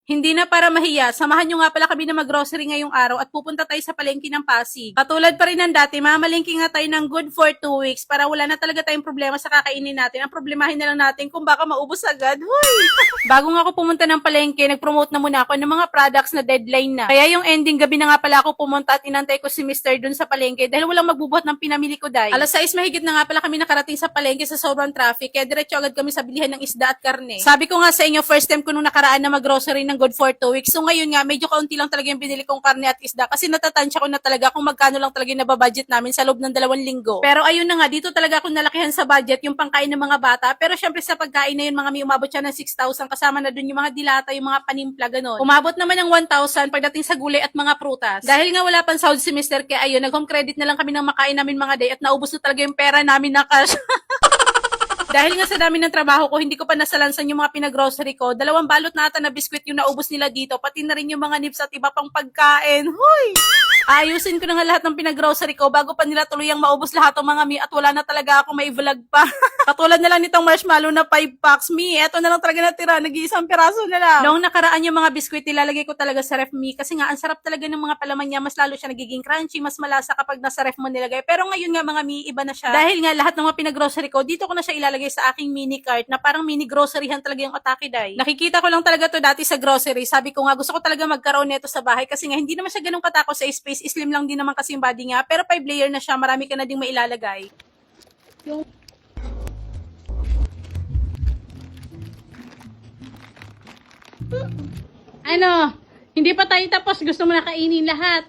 Hindi na para mahiya, samahan nyo nga pala kami na mag-grocery ngayong araw at pupunta tayo sa palengke ng Pasig. Katulad pa rin ng dati, mamalengke nga tayo ng good for 2 weeks para wala na talaga tayong problema sa kakainin natin. Ang problemahin na lang natin kung baka maubos agad. Huy! Bago nga ako pumunta ng palengke, nag-promote na muna ako ng mga products na deadline na. Kaya yung ending gabi na nga pala ako pumunta at inantay ko si Mr. dun sa palengke dahil walang magbubuhat ng pinamili ko dahil. Alas 6 mahigit na nga pala kami nakarating sa palengke sa sobrang traffic kaya diretso agad kami sa bilihan ng isda at karne. Sabi ko nga sa inyo, first time ko nung nakaraan na mag-grocery ng good for 2 weeks. So ngayon nga, medyo kaunti lang talaga yung binili kong karne at isda kasi natatansya ko na talaga kung magkano lang talaga yung nababudget namin sa loob ng 2 linggo. Pero ayun na nga, dito talaga ako nalakihan sa budget yung pangkain ng mga bata. Pero syempre sa pagkain na yun, mga may umabot siya ng 6,000 kasama na dun yung mga dilata, yung mga panimpla, ganun. Umabot naman ng 1,000 pagdating sa gulay at mga prutas. Dahil nga wala pang sahod si Mr. Kaya ayun, nag-home credit na lang kami ng makain namin mga day at naubos na talaga yung pera namin na cash. Dahil nga sa dami ng trabaho ko, hindi ko pa nasalansan yung mga pinag-grocery ko. 2 balot na ata na biskwit yung naubos nila dito, pati na rin yung mga nips at iba pang pagkain. Huy! Ayusin ko na nga lahat ng pinag-grocery ko bago pa nila tuluyang maubos lahat ng mga mi at wala na talaga ako may vlog pa. Katulad na lang nitong marshmallow na 5 packs. Mi, eto na lang talaga natira. Nag-iisang piraso na lang. Noong nakaraan yung mga biskwit, nilalagay ko talaga sa ref mi kasi nga ang sarap talaga ng mga palaman niya. Mas lalo siya nagiging crunchy, mas malasa kapag nasa ref mo nilagay. Pero ngayon nga mga mi, iba na siya. Dahil nga lahat ng mga pinag-grocery ko, dito ko na siya ilalagay sa aking mini cart na parang mini groceryhan talaga yung Otaki Day. Nakikita ko lang talaga to dati sa grocery. Sabi ko nga gusto ko talaga magkaroon nito sa bahay kasi nga hindi naman siya ganun katako sa space. Slim lang din naman kasi yung body niya. Pero 5 layer na siya. Marami ka na ding mailalagay. Ano? Hindi pa tayo tapos. Gusto mo na kainin lahat?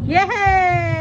Yay!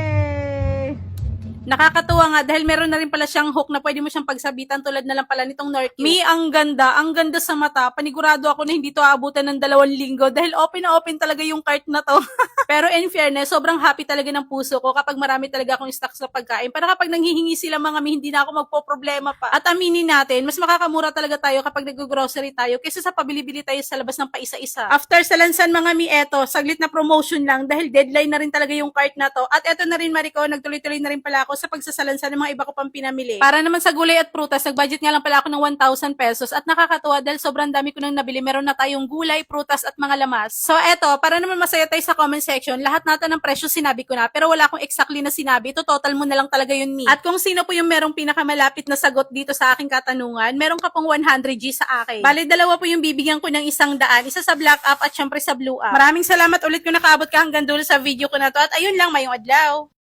Nakakatuwa nga dahil meron na rin pala siyang hook na pwede mo siyang pagsabitan tulad na lang pala nitong North. Mi, ang ganda sa mata. Panigurado ako na hindi to aabutan ng 2 linggo dahil open na open talaga yung cart na to. Pero in fairness, sobrang happy talaga ng puso ko kapag marami talaga akong stock sa pagkain. Para kapag nanghihingi sila mga mi, hindi na ako magpo-problema pa. At aminin natin, mas makakamura talaga tayo kapag nag-grocery tayo kaysa sa pabili-bili tayo sa labas ng paisa-isa. After sa lansan mga mi, eto, saglit na promotion lang dahil deadline na rin talaga yung cart na to. At eto na rin Mariko, nagtuloy-tuloy na rin pala ako sa pagsasalansan ng mga iba ko pang pinamili. Para naman sa gulay at prutas, nag-budget nga lang pala ako ng 1,000 pesos at nakakatuwa dahil sobrang dami ko nang nabili. Meron na tayong gulay, prutas at mga lamas. So eto, para naman masaya tayo sa comment section, lahat natin ng presyo sinabi ko na pero wala akong exactly na sinabi. Ito total mo na lang talaga yun ni. At kung sino po yung merong pinakamalapit na sagot dito sa aking katanungan, meron ka pong 100G sa akin. Bali, 2 po yung bibigyan ko ng 100, isa sa black app at syempre sa blue app. Maraming salamat ulit kung nakaabot ka hanggang dulo sa video ko na to at ayun lang, mayong adlaw.